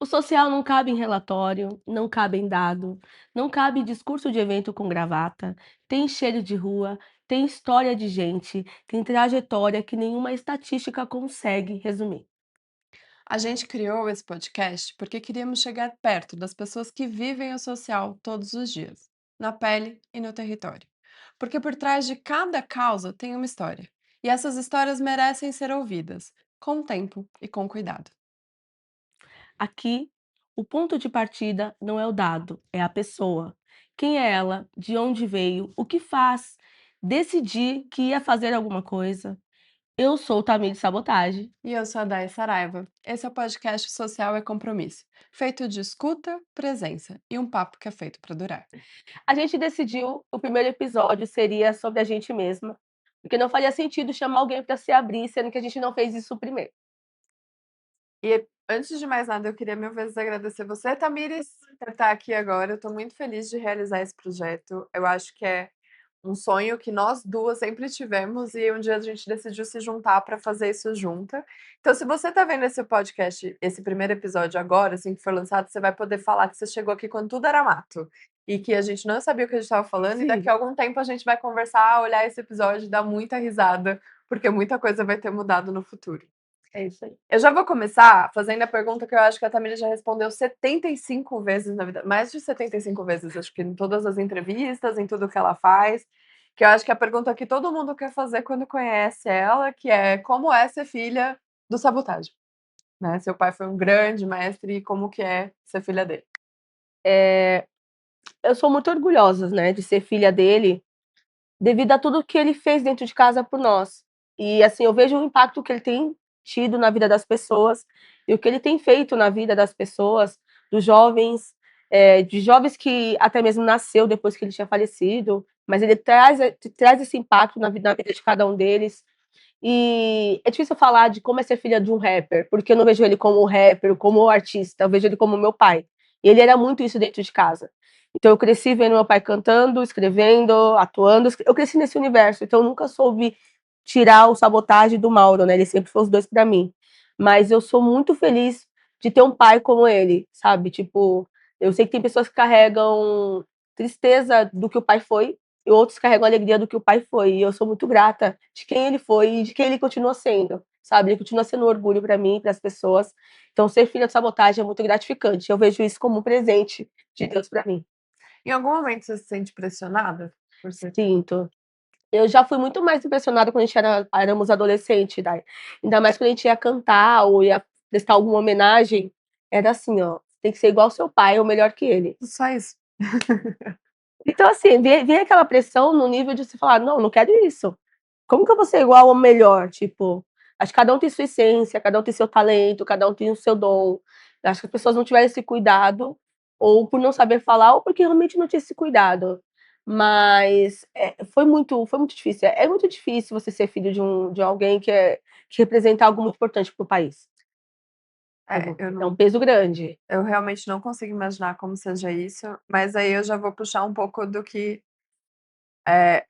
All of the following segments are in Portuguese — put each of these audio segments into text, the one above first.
O social não cabe em relatório, não cabe em dado, não cabe em discurso de evento com gravata, tem cheiro de rua, tem história de gente, tem trajetória que nenhuma estatística consegue resumir. A gente criou esse podcast porque queríamos chegar perto das pessoas que vivem o social todos os dias, na pele e no território. Porque por trás de cada causa tem uma história. E essas histórias merecem ser ouvidas, com tempo e com cuidado. Aqui, o ponto de partida não é o dado, é a pessoa. Quem é ela? De onde veio? O que faz? Decidir que ia fazer alguma coisa. Eu sou Tamires Sabotagem. E eu sou a Dai Saraiva. Esse é o podcast Social é Compromisso, feito de escuta, presença e um papo que é feito para durar. A gente decidiu que o primeiro episódio seria sobre a gente mesma, porque não faria sentido chamar alguém para se abrir, sendo que a gente não fez isso primeiro. E antes de mais nada, eu queria mil vezes agradecer você, Tamires, por estar aqui agora. Eu estou muito feliz de realizar esse projeto. Eu acho que é um sonho que nós duas sempre tivemos e um dia a gente decidiu se juntar para fazer isso junta. Então, se você está vendo esse podcast, esse primeiro episódio agora, assim que for lançado, você vai poder falar que você chegou aqui quando tudo era mato e que a gente não sabia o que a gente estava falando e daqui Sim, a algum tempo a gente vai conversar, olhar esse episódio e dar muita risada, porque muita coisa vai ter mudado no futuro. é isso aí. Eu já vou começar fazendo a pergunta que eu acho que a Tamira já respondeu 75 vezes na vida, mais de 75 vezes, acho que em todas as entrevistas, em tudo que ela faz, que eu acho que é a pergunta que todo mundo quer fazer quando conhece ela, que é como é ser filha do Sabotagem, né? Seu pai foi um grande mestre e como que é ser filha dele? Eu sou muito orgulhosa, né, de ser filha dele, devido a tudo que ele fez dentro de casa por nós. E assim, eu vejo o impacto que ele tem tido na vida das pessoas e o que ele tem feito na vida das pessoas, dos jovens, de jovens que até mesmo nasceu depois que ele tinha falecido, mas ele traz esse impacto na vida de cada um deles. E é difícil falar de como é ser filha de um rapper, porque eu não vejo ele como rapper, como artista, eu vejo ele como meu pai. E ele era muito isso dentro de casa. Então eu cresci vendo meu pai cantando, escrevendo, atuando. Eu cresci nesse universo, então eu nunca soube tirar o Sabotagem do Mauro, né? Ele sempre foi os dois pra mim. Mas eu sou muito feliz de ter um pai como ele, sabe? Tipo, eu sei que tem pessoas que carregam tristeza do que o pai foi, e outros carregam a alegria do que o pai foi. E eu sou muito grata de quem ele foi e de quem ele continua sendo, sabe? Ele continua sendo um orgulho para mim, para as pessoas. Então, ser filha de Sabotagem é muito gratificante. Eu vejo isso como um presente de Deus para mim. Em algum momento você se sente pressionada por ser filha? Sinto. Eu já fui muito mais impressionada quando a gente éramos adolescentes, daí. Ainda mais quando a gente ia cantar ou ia prestar alguma homenagem. Era assim, ó, tem que ser igual ao seu pai ou melhor que ele. Só isso. Então, assim, vem aquela pressão no nível de você falar, não, não quero isso. Como que eu vou ser igual ou melhor? Tipo, acho que cada um tem sua essência, cada um tem seu talento, cada um tem o seu dom. Eu acho que as pessoas não tiveram esse cuidado, ou por não saber falar, ou porque realmente não tinha esse cuidado. Mas foi muito difícil. É muito difícil você ser filho de alguém que representa algo muito importante para o país. É, eu É um não. peso grande. Eu realmente não consigo imaginar como seja isso, mas aí eu já vou puxar um pouco do que,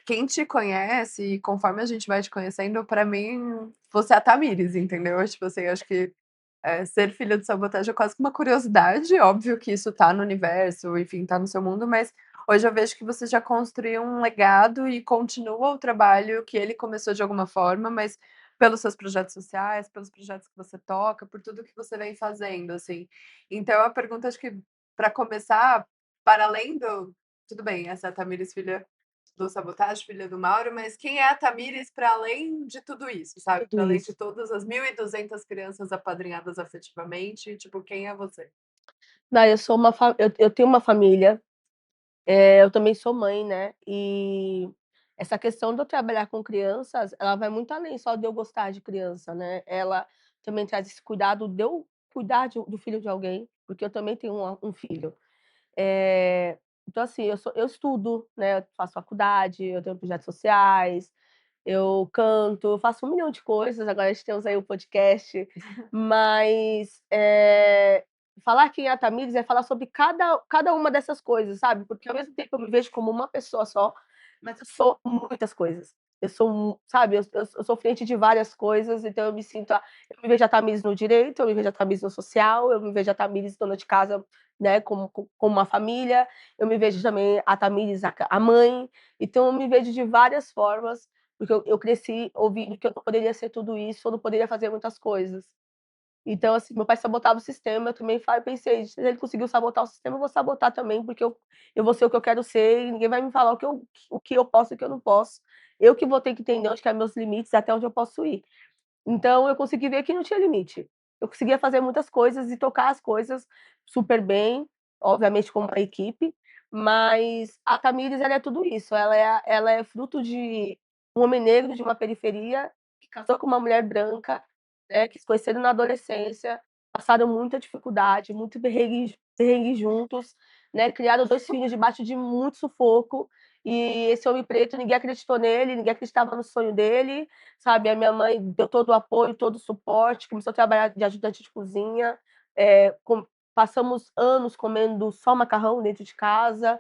quem te conhece e conforme a gente vai te conhecendo, pra mim, você é a Tamires, entendeu? Tipo assim, acho que, ser filha de sabotagem é quase que uma curiosidade, óbvio que isso tá no universo, enfim, tá no seu mundo, mas hoje eu vejo que você já construiu um legado e continua o trabalho que ele começou de alguma forma, mas pelos seus projetos sociais, pelos projetos que você toca, por tudo que você vem fazendo, assim. Então a pergunta acho que para começar, para além do tudo bem, essa é a Tamires filha do Sabotagem, filha do Mauro, mas quem é a Tamires para além de tudo isso, sabe? Tudo Para além de isso. todas as 1.200 crianças apadrinhadas afetivamente, tipo, quem é você? Daí eu tenho uma família. Eu também sou mãe, né, e essa questão de eu trabalhar com crianças, ela vai muito além só de eu gostar de criança, né, ela também traz esse cuidado de eu cuidar do filho de alguém, porque eu também tenho um filho. Então assim, eu estudo, né, eu faço faculdade, eu tenho projetos sociais, eu canto, eu faço 1 milhão de coisas, agora a gente temos aí o podcast, mas, falar quem é a Tamires é falar sobre cada uma dessas coisas, sabe, porque ao mesmo tempo eu me vejo como uma pessoa só, mas eu sou muitas coisas. Eu sou sabe, eu sou frente de várias coisas, então eu me vejo a Thamires no direito, eu me vejo a Thamires no social, eu me vejo a Thamires dona de casa, né, como uma família, eu me vejo também a Thamires a mãe, então eu me vejo de várias formas, porque eu cresci ouvindo que eu não poderia ser tudo isso, eu não poderia fazer muitas coisas. Então, assim, meu pai sabotava o sistema, eu também pensei: "Se ele conseguiu sabotar o sistema, eu vou sabotar também, porque eu vou ser o que eu quero ser e ninguém vai me falar o que eu posso e o que eu não posso. Eu que vou ter que entender onde que é meus limites, até onde eu posso ir". Então eu consegui ver que não tinha limite. Eu conseguia fazer muitas coisas e tocar as coisas super bem, obviamente com uma equipe, mas a Thamires ela é tudo isso, ela é fruto de um homem negro de uma periferia, que casou com uma mulher branca, né, que se conheceram na adolescência, passaram muita dificuldade, muito perrengue juntos, né, criaram 2 filhos debaixo de muito sufoco, e esse homem preto ninguém acreditou nele, ninguém acreditava no sonho dele, sabe, a minha mãe deu todo o apoio, todo o suporte, começou a trabalhar de ajudante de cozinha, passamos anos comendo só macarrão dentro de casa.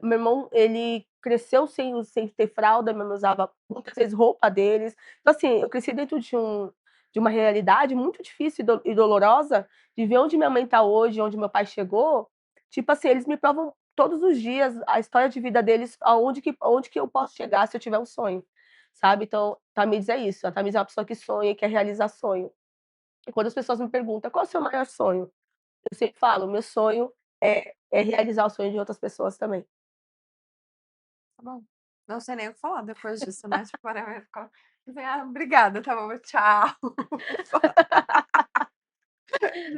Meu irmão, ele cresceu sem ter fralda, minha mãe usava muitas vezes roupa deles. Então, assim, eu cresci dentro de uma realidade muito difícil e dolorosa, de ver onde minha mãe está hoje, onde meu pai chegou. Tipo assim, eles me provam todos os dias a história de vida deles, aonde que eu posso chegar se eu tiver um sonho, sabe. Então, Thamires é isso, a Thamires é uma pessoa que sonha e quer realizar sonho. E quando as pessoas me perguntam: "Qual é o seu maior sonho?", eu sempre falo: "Meu sonho é realizar o sonho de outras pessoas também". Tá bom. Não sei nem o que falar depois disso, né, tipo, vai ficar assim: "Ah, obrigada, tá bom, tchau".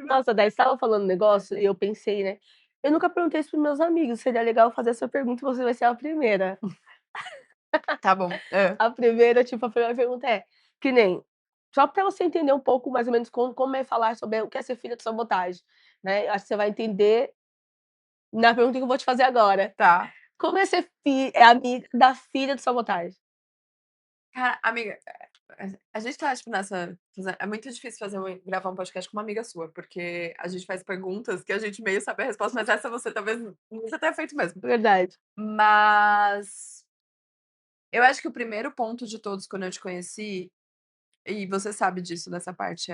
Nossa, daí você estava falando um negócio e eu pensei, né, eu nunca perguntei isso para os meus amigos, seria legal fazer essa pergunta e você vai ser a primeira. Tá bom. Hã. A primeira, tipo, a primeira pergunta é, que nem, só para você entender um pouco mais ou menos como é falar sobre o que é ser filha de sabotagem, né, acho que você vai entender na pergunta que eu vou te fazer agora. Tá. Como é ser amiga da filha de sabotagem? Cara, amiga, a gente tá, tipo, nessa é muito difícil gravar um podcast com uma amiga sua, porque a gente faz perguntas que a gente meio sabe a resposta, mas essa você talvez nunca tenha feito mesmo. Verdade. Mas eu acho que o primeiro ponto de todos quando eu te conheci, e você sabe disso, dessa parte,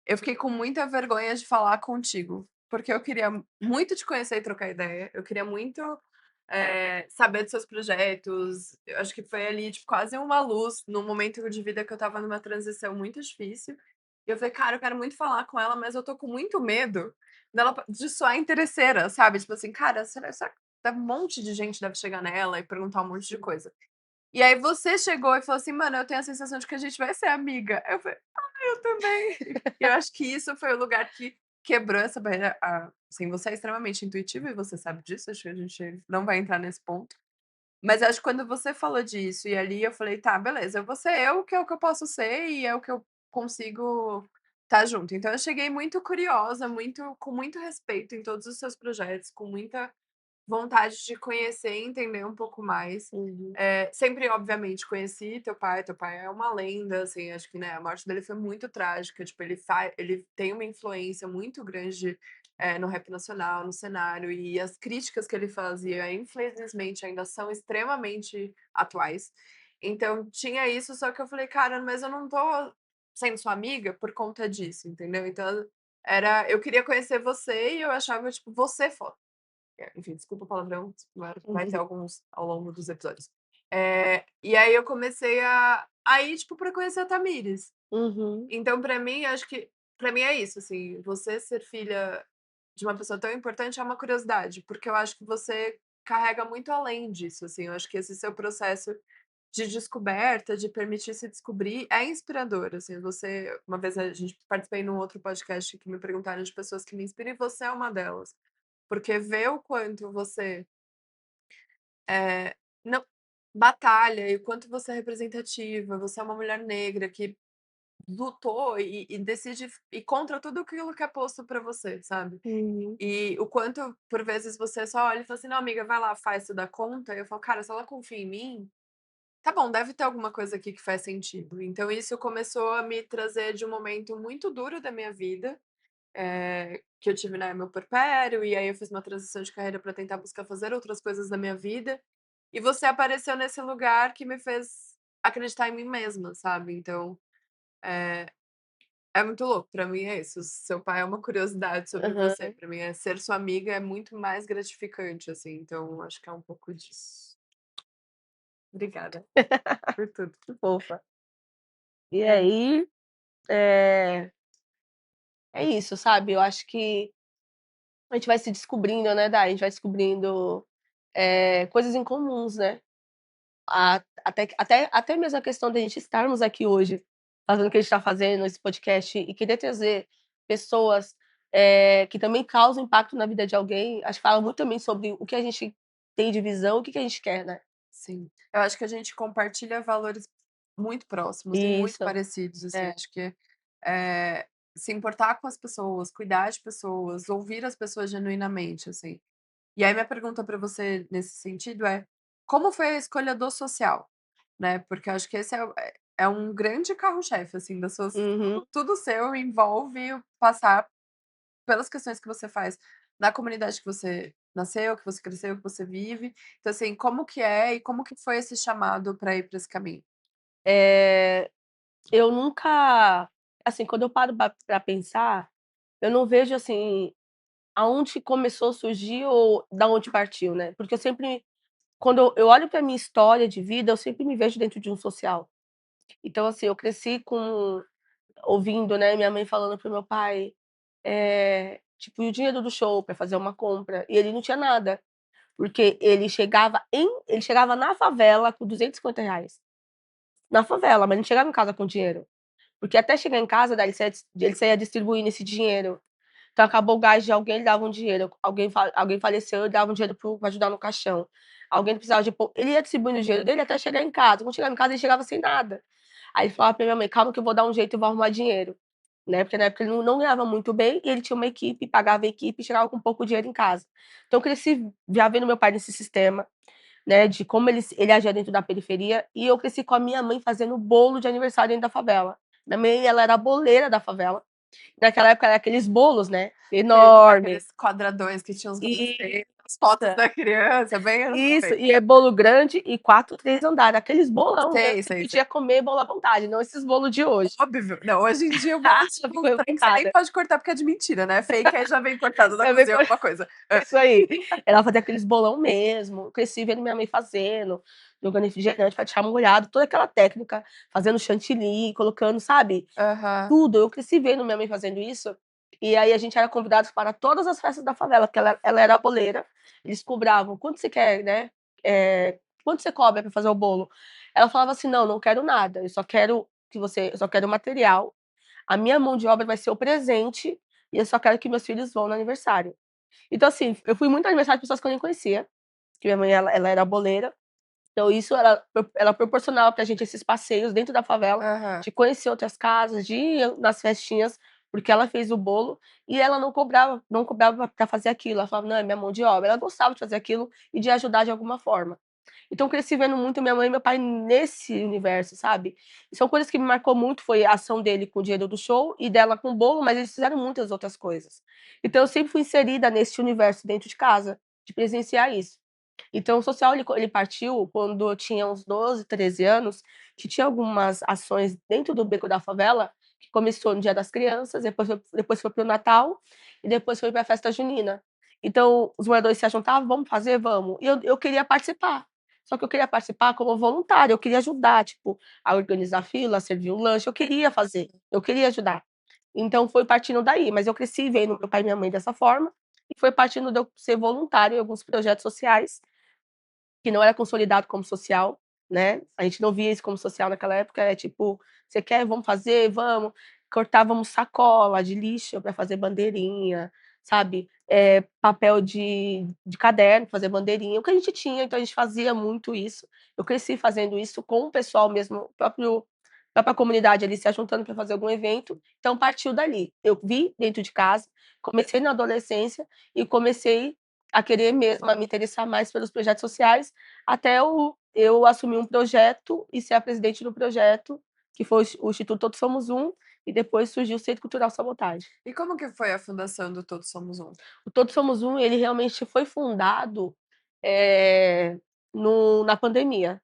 eu fiquei com muita vergonha de falar contigo, porque eu queria muito te conhecer e trocar ideia, eu queria muito, saber dos seus projetos, eu acho que foi ali, tipo, quase uma luz num momento de vida que eu estava numa transição muito difícil, e eu falei: "Cara, eu quero muito falar com ela, mas eu tô com muito medo de soar interesseira", sabe, tipo assim: "Cara, será que um monte de gente deve chegar nela e perguntar um monte de coisa". E aí você chegou e falou assim: "Mano, eu tenho a sensação de que a gente vai ser amiga". Eu falei: "Ah, eu também". E eu acho que isso foi o lugar que quebrou essa barreira, assim, você é extremamente intuitiva e você sabe disso, acho que a gente não vai entrar nesse ponto. Mas acho que quando você falou disso e ali eu falei: "Tá, beleza, eu vou ser eu, que é o que eu posso ser e é o que eu consigo estar junto". Então eu cheguei muito curiosa, muito com muito respeito em todos os seus projetos, com muita vontade de conhecer e entender um pouco mais. Uhum. Sempre, obviamente, conheci teu pai é uma lenda, assim, acho que, né, a morte dele foi muito trágica, tipo, ele tem uma influência muito grande, no rap nacional, no cenário, e as críticas que ele fazia, infelizmente, ainda são extremamente atuais. Então tinha isso, só que eu falei: "Cara, mas eu não tô sendo sua amiga por conta disso", entendeu. Então eu queria conhecer você e eu achava, tipo, você foda. Enfim, desculpa o palavrão, vai ter alguns ao longo dos episódios. E aí eu comecei a ir, tipo, pra conhecer a Tamires. Uhum. Então pra mim, acho que pra mim é isso, assim, você ser filha de uma pessoa tão importante é uma curiosidade, porque eu acho que você carrega muito além disso, assim, eu acho que esse seu processo de descoberta, de permitir se descobrir, é inspirador, assim, uma vez a gente participei num outro podcast que me perguntaram de pessoas que me inspiram e você é uma delas. Porque ver o quanto você, não batalha e o quanto você é representativa, você é uma mulher negra que lutou e decide ir contra tudo aquilo que é posto pra você, sabe. Uhum. E o quanto, por vezes, você só olha e fala assim: "Não, amiga, vai lá, faz, tu dá conta". Eu falo: "Cara, se ela confia em mim, tá bom, deve ter alguma coisa aqui que faz sentido". Então isso começou a me trazer de um momento muito duro da minha vida, que eu tive, né, meu puerpério, e aí eu fiz uma transição de carreira para tentar buscar fazer outras coisas na minha vida. E você apareceu nesse lugar que me fez acreditar em mim mesma, sabe. Então, eh, é muito louco, pra mim é isso, seu pai é uma curiosidade sobre você, Aham. pra mim ser sua amiga é muito mais gratificante, assim, então acho que é um pouco disso. Obrigada por tudo. Que fofa. E É. aí, eh, é isso, sabe, eu acho que a gente vai se descobrindo, né, Dai, a gente vai descobrindo, coisas em comuns, né. Até mesmo a questão da gente estarmos aqui hoje, fazendo o que a gente está fazendo, esse podcast, e querer trazer pessoas, que também causam impacto na vida de alguém, acho que fala muito também sobre o que a gente tem de visão, o que que a gente quer, né. Sim. Eu acho que a gente compartilha valores muito próximos e muito Isso, parecidos, assim, é. acho que, eh, se importar com as pessoas, cuidar de pessoas, ouvir as pessoas genuinamente, assim. E aí minha pergunta para você nesse sentido é: como foi a escolha do social? Né, porque eu acho que esse é um grande carro-chefe, assim, das suas Uhum. tudo seu envolve passar pelas questões que você faz na comunidade que você nasceu, que você cresceu, que você vive. Então, assim, como que é e como que foi esse chamado para ir para esse caminho? Eh, eu nunca assim, quando eu paro pra pensar, eu não vejo, assim, aonde começou a surgir ou da onde partiu, né, porque eu sempre quando eu olho pra minha história de vida, eu sempre me vejo dentro de um social. Então, assim, eu cresci com ouvindo, né, minha mãe falando para o meu pai, tipo, e o dinheiro do show pra fazer uma compra, e ele não tinha nada, porque ele chegava na favela com R$ 250, na favela, mas não chegava em casa com dinheiro, porque até chegar em casa, daí ele saía distribuindo esse dinheiro. Então acabou o gás de alguém, ele dava um dinheiro, alguém faleceu, ele dava um dinheiro pra ajudar no caixão. Alguém precisava de ele ia distribuindo o dinheiro dele até chegar em casa, quando chegava em casa ele chegava sem nada. Aí ele falava pra minha mãe: "Calma que eu vou dar um jeito e vou arrumar dinheiro", né, porque na época ele não ganhava muito bem e ele tinha uma equipe, pagava a equipe e chegava com pouco dinheiro em casa. Então eu cresci já vendo meu pai nesse sistema, né, de como ele agia dentro da periferia, e eu cresci com a minha mãe fazendo bolo de aniversário dentro da favela. Minha mãe, ela era boleira da favela, naquela época era aqueles bolos, né, Sei, enorme. aqueles quadradões que tinham os Isso, bracetes, as fotos da criança, bem anos isso, 90. e é bolo grande e 4, 3 andares, aqueles bolão mesmo Sei, que você sei, sei. podia comer bolo à vontade, não esses bolo de hoje. Óbvio. Não, hoje em dia o bolo Ah, é já tipo um ficou trem que você nem invocada. pode cortar porque é de mentira, né, fake, aí já vem cortado da Já vem cozinha alguma coisa. Hã. isso aí. Ela fazia aqueles bolão mesmo, cresci vendo minha mãe fazendo, jogando refrigerante pra deixar molhado, toda aquela técnica, fazendo chantilly, colocando, sabe, Aham. tudo. Eu cresci vendo minha mãe fazendo isso, e aí a gente era convidados para todas as festas da favela, porque ela era boleira, eles cobravam: "Quanto você quer, né, quanto você cobra pra fazer o bolo?". Ela falava assim: "Não, não quero nada, eu só quero o material, a minha mão de obra vai ser o presente, e eu só quero que meus filhos vão no aniversário". Então, assim, eu fui muito no aniversário de pessoas que eu nem conhecia, que minha mãe ela era boleira, então isso ela proporcionava pra gente esses passeios dentro da favela, Aham. de conhecer outras casas, de ir nas festinhas, porque ela fez o bolo e ela não cobrava pra fazer aquilo, ela falava: "Não, é minha mão de obra", ela gostava de fazer aquilo e de ajudar de alguma forma. Então cresci vendo muito minha mãe e meu pai nesse universo, sabe. E são coisas que me marcou muito, foi a ação dele com o dinheiro do show e dela com o bolo, mas eles fizeram muitas outras coisas. Então eu sempre fui inserida nesse universo dentro de casa, de presenciar isso. Então o social ele partiu quando eu tinha uns 12, 13 anos, que tinha algumas ações dentro do Beco da Favela, que começou no Dia das Crianças, depois foi para o Natal e depois foi para a festa junina. Então os moradores se juntavam: "Vamos fazer? Vamos". E eu queria participar, só que eu queria participar como voluntária, eu queria ajudar, tipo, a organizar a fila, a servir um lanche, eu queria fazer, eu queria ajudar. Então foi partindo daí, mas eu cresci vendo meu pai e minha mãe dessa forma, e foi partindo de eu ser voluntária em alguns projetos sociais, que não era consolidado como social, né, a gente não via isso como social naquela época, é tipo: "Você quer? Vamos fazer? Vamos". Cortávamos sacola de lixo para fazer bandeirinha, sabe, papel de caderno, fazer bandeirinha, o que a gente tinha, então a gente fazia muito isso. Eu cresci fazendo isso com o pessoal mesmo, o própria comunidade ali se ajuntando para fazer algum evento, então partiu dali. Eu vi dentro de casa, comecei na adolescência e comecei a querer mesmo, a me interessar mais pelos projetos sociais, até eu assumir um projeto e ser a presidente do projeto, que foi o Instituto Todos Somos Um, e depois surgiu o Centro Cultural Sabotagem. E como que foi a fundação do Todos Somos Um? O Todos Somos Um, ele realmente foi fundado, eh Na pandemia.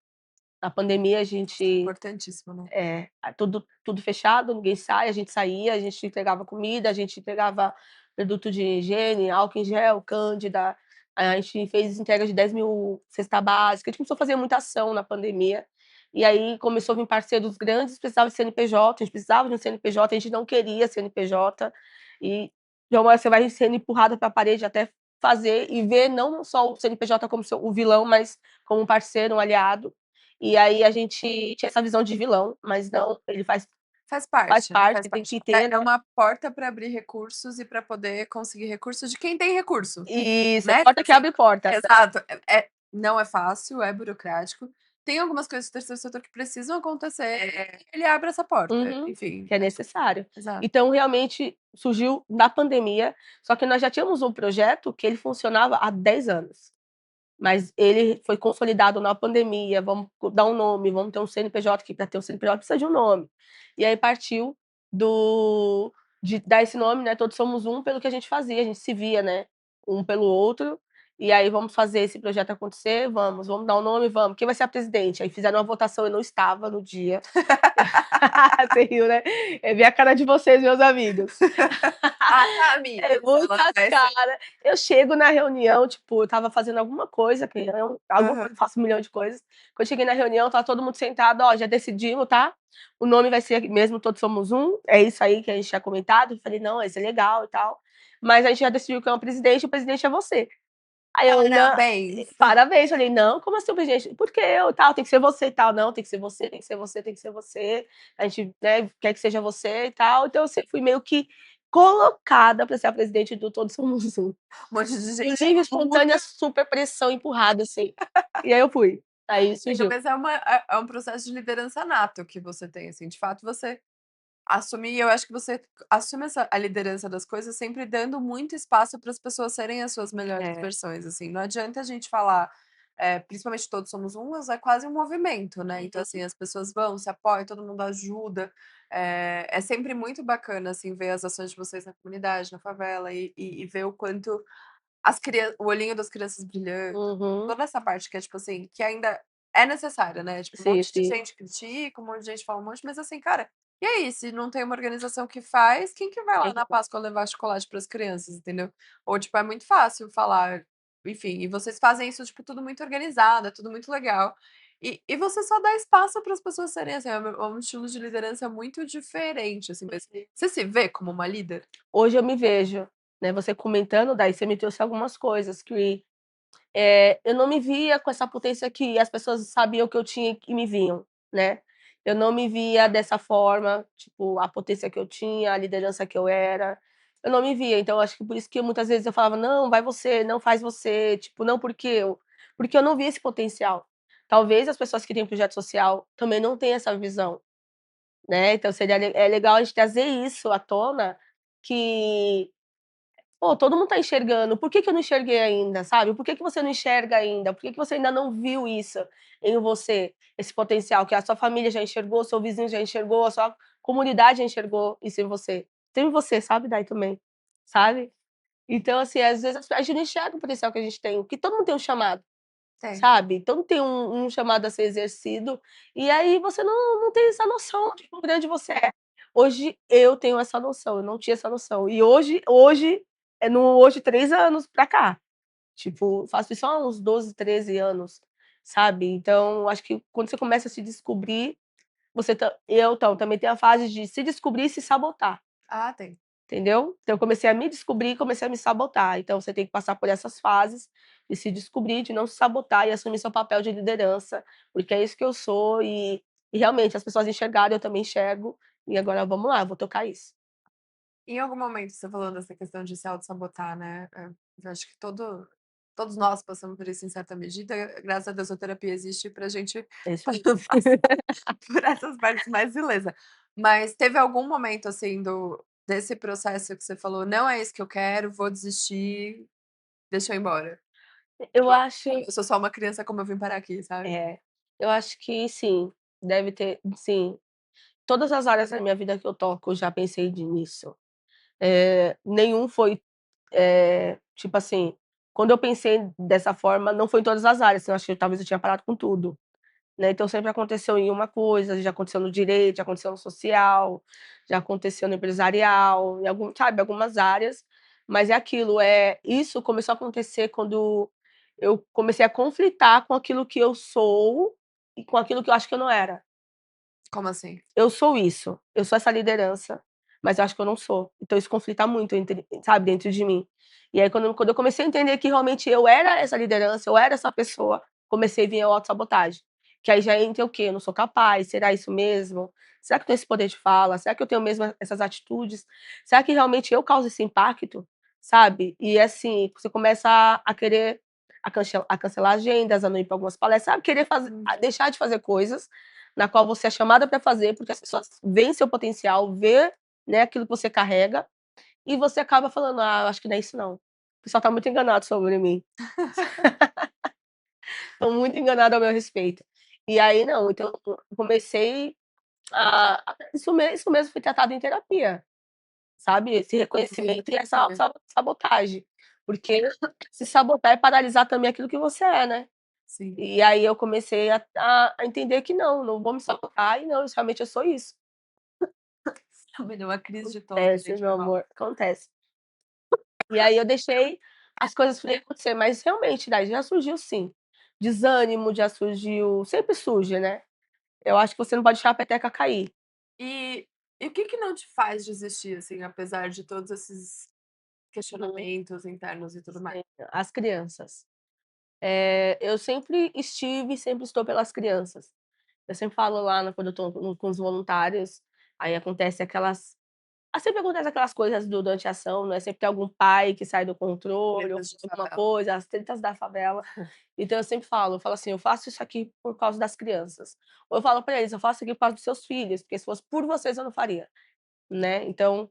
Na pandemia a gente Importantíssimo, né? tudo fechado, ninguém sai, a gente saía, a gente entregava comida, a gente entregava produto de higiene, álcool em gel, Cândida, a gente fez entrega de 10.000 cesta básica, a gente começou a fazer muita ação na pandemia, e aí começou a vir parceiros grandes, precisava de CNPJ, a gente precisava de um CNPJ, a gente não queria CNPJ, e de uma hora você vai sendo empurrada para a parede até fazer e ver não só o CNPJ como o vilão, mas como um parceiro, um aliado. E aí a gente tinha essa visão de vilão, mas não, ele Faz faz parte, parte, faz tem parte. que ter, É né. uma porta para abrir recursos e para poder conseguir recursos de quem tem recurso, Isso, é né, porta que assim abre porta. exato. Não é fácil, é burocrático. Tem algumas coisas do terceiro setor que precisam acontecer, ele abre essa porta, Uhum, enfim. que é necessário. Exato. Então, realmente, surgiu na pandemia, só que nós já tínhamos um projeto que ele funcionava há 10 anos. Mas ele foi consolidado na pandemia, vamos dar um nome, vamos ter um CNPJ, que para ter um CNPJ precisa de um nome. E aí partiu de dar esse nome, né, todos somos um, pelo que a gente fazia, a gente se via, né, um pelo outro, e aí vamos fazer esse projeto acontecer, vamos dar um nome, vamos. Quem vai ser a presidente? Aí fizeram uma votação, eu não estava no dia. Você riu, né? Eu vi a cara de vocês, meus amigos. Ah, tá, amiga. É muita cara. Eu chego na reunião, tipo, eu estava fazendo alguma coisa, que eu faço 1.000.000 de coisas. Quando eu cheguei na reunião, tá todo mundo sentado, ó, já decidimos, tá? O nome vai ser mesmo Todos Somos Um, é isso aí que a gente tinha comentado. Eu falei, não, esse é legal e tal. Mas a gente já decidiu que é o presidente é você. Aí eu, não, Parabéns. parabéns. Falei, não, como assim o presidente? Porque eu, tal, tem que ser você e tal. Não, tem que ser você, tem que ser você, tem que ser você. A gente, né, quer que seja você e tal. Então eu fui meio que colocada para ser a presidente do Todos Somos Um. Um monte de Por gente livre, espontânea, super pressão, empurrada, assim. E aí eu fui. Aí surgiu. mas é um processo de liderança nato que você tem, assim, de fato você assumir eu acho que você assume a liderança das coisas sempre dando muito espaço para as pessoas serem as suas melhores É. versões, assim, não adianta a gente falar, principalmente Todos Somos Um, mas é quase um movimento, né, então assim, as pessoas vão, se apoiam, todo mundo ajuda, é sempre muito bacana, assim, ver as ações de vocês na comunidade, na favela e ver o quanto o olhinho das crianças brilhando, Uhum. toda essa parte que é, tipo assim, que ainda é necessária, né, tipo, um Sim, monte de sim. gente critica, um monte de gente fala um monte, mas assim, cara, e aí, se não tem uma organização que faz, quem que vai lá na Páscoa levar chocolate para as crianças, entendeu? Ou, tipo, é muito fácil falar, enfim, e vocês fazem isso, tipo, tudo muito organizado, é tudo muito legal. E você só dá espaço para as pessoas serem assim, é um estilo de liderança muito diferente, assim, mas você se vê como uma líder? Hoje eu me vejo, né, você comentando, daí você me trouxe algumas coisas que eu não me via com essa potência que as pessoas sabiam que eu tinha e me viam, né. Eu não me via dessa forma, tipo, a potência que eu tinha, a liderança que eu era, eu não me via. Então acho que por isso que muitas vezes eu falava: "Não, vai você, não faz você", tipo, não porque eu não via esse potencial. Talvez as pessoas que têm projeto social também não tenham essa visão, né, então é legal a gente trazer isso à tona, que pô, todo mundo tá enxergando, por que que eu não enxerguei ainda, sabe? Por que que você não enxerga ainda? Por que que você ainda não viu isso em você, esse potencial que a sua família já enxergou, seu vizinho já enxergou, a sua comunidade já enxergou isso em você. Tem em você, sabe, daí também, sabe? Então, assim, às vezes a gente não enxerga o potencial que a gente tem, porque todo mundo tem um chamado, Tem. sabe? Todo mundo tem um chamado a ser exercido, e aí você não tem essa noção de quão grande você é. Hoje eu tenho essa noção, eu não tinha essa noção. E hoje é no hoje 3 anos pra cá. Tipo, faço isso há uns 12, 13 anos, sabe. Então, acho que quando você começa a se descobrir, também tenho a fase de se descobrir e se sabotar, Ah, tem. entendeu. Então eu comecei a me descobrir e comecei a me sabotar. Então você tem que passar por essas fases de se descobrir, de não se sabotar e assumir seu papel de liderança, porque é isso que eu sou e realmente as pessoas enxergaram, eu também enxergo, e agora vamos lá, eu vou tocar isso. Em algum momento você falou dessa questão de se autossabotar, né, eu acho que todos nós passamos por isso em certa medida, graças a Deus a terapia existe pra gente É isso aí. passar por essas partes mais ilesa. Mas teve algum momento, assim, desse processo que você falou: "Não é isso que eu quero, vou desistir, deixa eu ir embora"? Eu Tipo, acho "Eu sou só uma criança, como eu vim parar aqui", sabe? é, eu acho que sim, deve ter sim. Todas as áreas da minha vida que eu toco, eu já pensei nisso. Nenhum foi, tipo assim, quando eu pensei dessa forma, não foi em todas as áreas, eu acho que talvez eu tinha parado com tudo, né, então sempre aconteceu em uma coisa, já aconteceu no direito, já aconteceu no social, já aconteceu no empresarial, em algum sabe, algumas áreas, mas é aquilo, isso começou a acontecer quando eu comecei a conflitar com aquilo que eu sou e com aquilo que eu acho que eu não era. Como assim? Eu sou isso, eu sou essa liderança, mas eu acho que eu não sou. Então isso conflita muito entre sabe, dentro de mim. E aí quando eu comecei a entender que realmente eu era essa liderança, eu era essa pessoa, comecei a vir a autossabotagem. Que aí já entra o quê? Eu não sou capaz, será isso mesmo? Será que eu tenho esse poder de fala? Será que eu tenho mesmo essas atitudes? Será que realmente eu causo esse impacto? Sabe? E assim, você começa a querer a cancelar agendas, a não ir para algumas palestras, sabe? Querer fazer, a deixar de fazer coisas na qual você é chamada para fazer, porque as pessoas veem seu potencial, vê, né, aquilo que você carrega, e você acaba falando: "Ah, acho que não é isso não. O pessoal tá muito enganado sobre mim. Estão muito enganado ao meu respeito". E aí não, então eu comecei isso mesmo foi tratado em terapia, sabe, esse reconhecimento e essa sabotagem, porque se sabotar é paralisar também aquilo que você é, né. Sim. E aí eu comecei a entender que não, não vou me sabotar e não, realmente eu sou isso. Me deu uma crise de tosse, Acontece, gente, meu foi mal. amor, acontece. E aí eu deixei as coisas fluírem acontecer, mas realmente, daí já surgiu sim, desânimo, já surgiu sempre surge, né. Eu acho que você não pode deixar a peteca cair. E o que que não te faz desistir, assim, apesar de todos esses Uhum, questionamentos internos e tudo mais? sim. As crianças. Eu sempre estive e sempre estou pelas crianças. Eu sempre falo lá quando eu tô com os voluntários, aí acontece aquelas sempre acontece aquelas coisas durante a ação, né, sempre tem algum pai que sai do controle ou Tretas de alguma favela. coisa, as tretas da favela. Então eu sempre falo assim: "Eu faço isso aqui por causa das crianças". Ou eu falo pra eles: "Eu faço aqui por causa dos seus filhos, porque se fosse por vocês eu não faria". Né, então,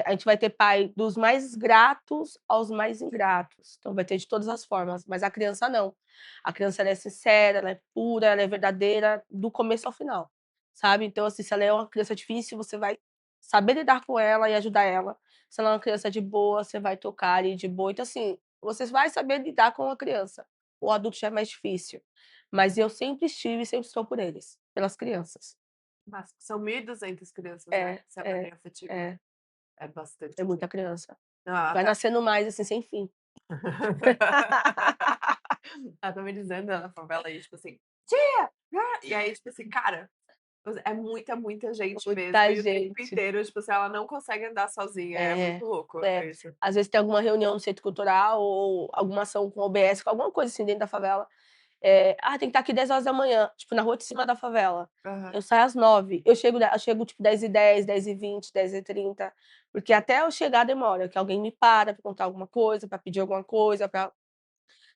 a gente vai ter pai dos mais gratos aos mais ingratos, então vai ter de todas as formas, mas a criança não. A criança ela é sincera, ela é pura, ela é verdadeira do começo ao final, sabe. Então, assim, se ela é uma criança difícil, você vai saber lidar com ela e ajudar ela. Se ela é uma criança de boa, você vai tocar ali de boa. Então, assim, você vai saber lidar com a criança. O adulto já é mais difícil, mas eu sempre estive e sempre estou por eles, pelas crianças. Mas são 1.200 crianças, né, É, que você é, avalia afetivo. é. É bastante É gente. muita criança. Ah, Vai tá. nascendo mais, assim, sem fim. A Thamires anda na favela aí, tipo assim: "Tia!" E aí, tipo assim, cara, é muita, muita gente mesmo Muita e o tempo gente. inteiro, tipo assim, ela não consegue andar sozinha, é É, muito louco é. isso. Às vezes tem alguma reunião no centro cultural ou alguma ação com OBS, com alguma coisa assim dentro da favela. "Ah, tem que estar aqui 10 horas da manhã", tipo, na rua de cima da favela. Aham. Eu saio às 9h, eu chego tipo 10h10, 10h20, 10h30, porque até eu chegar demora, que alguém me para contar alguma coisa, pra pedir alguma coisa, pra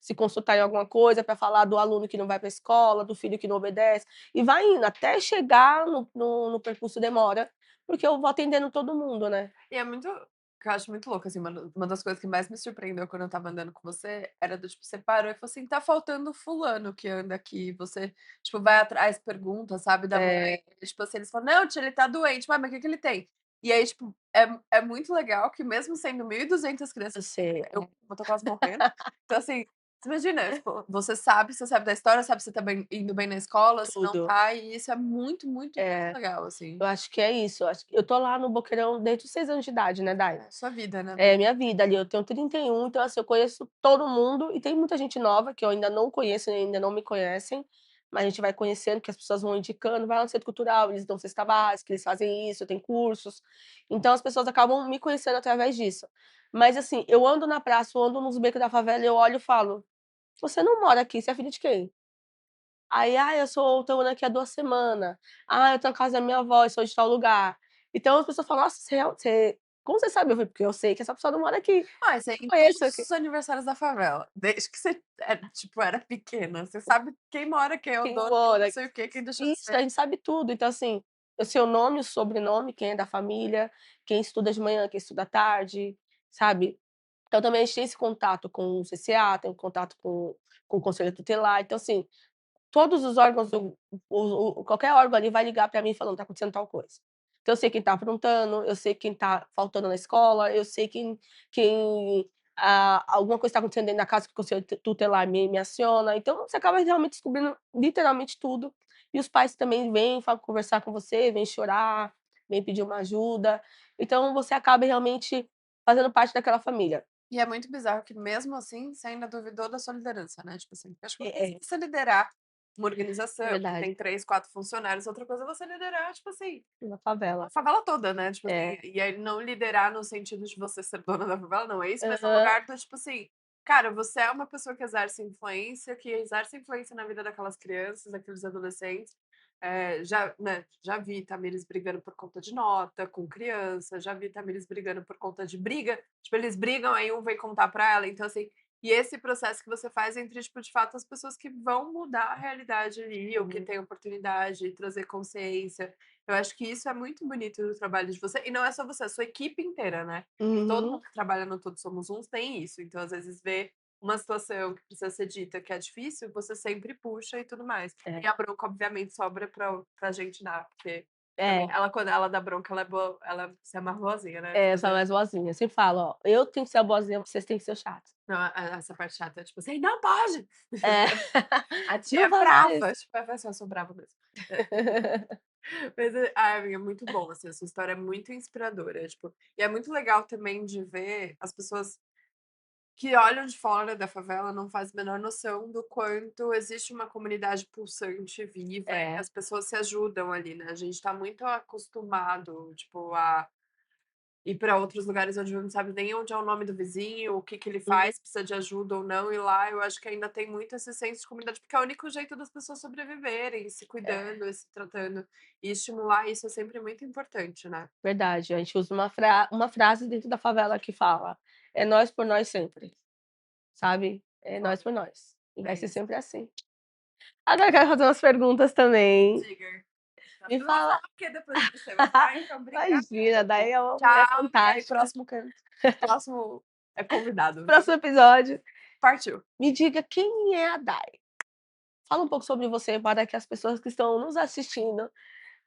se consultar em alguma coisa, para falar do aluno que não vai para a escola, do filho que não obedece, e vai indo, até chegar no percurso demora, porque eu vou atendendo todo mundo, né. E é muito que eu acho muito louco, assim, uma das coisas que mais me surpreendeu quando eu estava andando com você, era do tipo, você parou e falou assim: "Tá faltando fulano que anda aqui", você, tipo, vai atrás, pergunta, sabe, da mãe, É, tipo assim, eles falam: "Não, tia, ele tá doente", "Ué, mas o que que ele tem?". E aí, tipo, é muito legal que mesmo sendo 1.200 crianças, eu sei, eu tô quase morrendo, então assim, você imagina, tipo, você sabe da história, sabe se tá bem indo bem na escola, se não tudo. tá, e isso é muito, muito, muito É, legal, assim. eu acho que é isso, eu acho que eu tô lá no Boqueirão desde os 6 anos de idade, né, Dai. É sua vida, né. É minha vida ali, eu tenho 31, então assim, eu conheço todo mundo e tem muita gente nova que eu ainda não conheço, ainda não me conhecem, mas a gente vai conhecendo, que as pessoas vão indicando, vai lá no centro cultural, eles dão cesta básica, eles fazem isso, tem cursos, então as pessoas acabam me conhecendo através disso. Mas assim, eu ando na praça, eu ando nos becos da favela, eu olho e falo: "Você não mora aqui, você é filho de quem?". Aí: "Ah, eu tô morando aqui há 2 semanas". "Ah, eu tô na casa da minha avó, eu sou de tal lugar". Então as pessoas falam: "Nossa, você como você sabe?". Eu falei: "Porque eu sei que essa pessoa não mora aqui, Ah, isso aí eu em conheço todos aqui". os aniversários da favela, desde que você tipo, era pequena, você sabe quem mora, quem é o Quem dono, quem não mora sei o quê, quem deixou de isso, a ser. gente sabe tudo. Então, assim, eu sei o nome, o sobrenome, quem é da família, quem estuda de manhã, quem estuda à tarde, sabe. Então também a gente tem esse contato com o CCA, tem um contato com o conselho tutelar, então assim, todos os órgãos qualquer órgão ali vai ligar para mim falando: "Tá acontecendo tal coisa". Então eu sei quem tá aprontando, eu sei quem tá faltando na escola, eu sei quem alguma coisa está acontecendo dentro da casa que o conselho tutelar me aciona, então você acaba realmente descobrindo literalmente tudo, e os pais também vêm conversar com você, vêm chorar, vêm pedir uma ajuda, então você acaba realmente fazendo parte daquela família. E é muito bizarro que mesmo assim, você ainda duvidou da sua liderança, né, tipo assim, porque acho que uma coisa É, é você liderar uma é organização que verdade, tem 3, 4 funcionários, outra coisa é você liderar, tipo assim, na a favela. favela toda, né, tipo assim, É. e aí não liderar no sentido de você ser dona da favela, não é isso, mas no Aham. lugar do tipo assim, cara, você é uma pessoa que exerce influência na vida daquelas crianças, daqueles adolescentes. Já, né, já vi Tamires brigando por conta de nota com criança, já vi Tamires brigando por conta de briga, tipo, eles brigam, aí um vem contar pra ela, então assim, e esse processo que você faz entre, tipo, de fato, as pessoas que vão mudar a realidade ali, ou que Uhum. têm oportunidade, de trazer consciência. Eu acho que isso é muito bonito do trabalho de você, e não é só você, é a sua equipe inteira, né. E todo Uhum. mundo que trabalha no Todos Somos Uns tem isso, então às vezes vê uma situação que precisa ser dita que é difícil, você sempre puxa e tudo mais. E É. a bronca obviamente sobra pra gente dar, porque também É. ela quando ela dá bronca ela é boa, ela você é mais boazinha, né, É, tipo eu sou assim, mais boazinha. Eu sempre falo: "Ó, eu tenho que ser a boazinha, vocês têm que ser os chatos". não, essa parte chata é tipo assim: "Não pode!" É. A tia Não é faça isso. brava, tipo, é assim: "Eu sou brava mesmo". Mas amiga, é muito bom, assim, a sua história é muito inspiradora, tipo, e é muito legal também de ver as pessoas que olham de fora da favela, não fazem a menor noção do quanto existe uma comunidade pulsante, viva, e que É. as pessoas se ajudam ali, né. A gente tá muito acostumado, tipo, a ir para outros lugares onde não sabe nem onde é o nome do vizinho, o que que ele Uhum. faz, precisa de ajuda ou não, e lá eu acho que ainda tem muito esse senso de comunidade, porque é o único jeito das pessoas sobreviverem, se É, cuidando e se tratando, e estimular isso é sempre muito importante, né. verdade. A gente usa uma frase dentro da favela que fala: "É nós por nós sempre", sabe. É nós por nós. E vai É ser isso. sempre assim. Agora eu quero fazer umas perguntas também. Diga. Não Me precisa fala falar porque depois vai ser meu pai, então obrigada, imagina, daí é uma mulher tchau, e aí fantástica. próximo próximo é convidado. Próximo episódio, Partiu. me diga quem é a Dai. Fala um pouco sobre você para que as pessoas que estão nos assistindo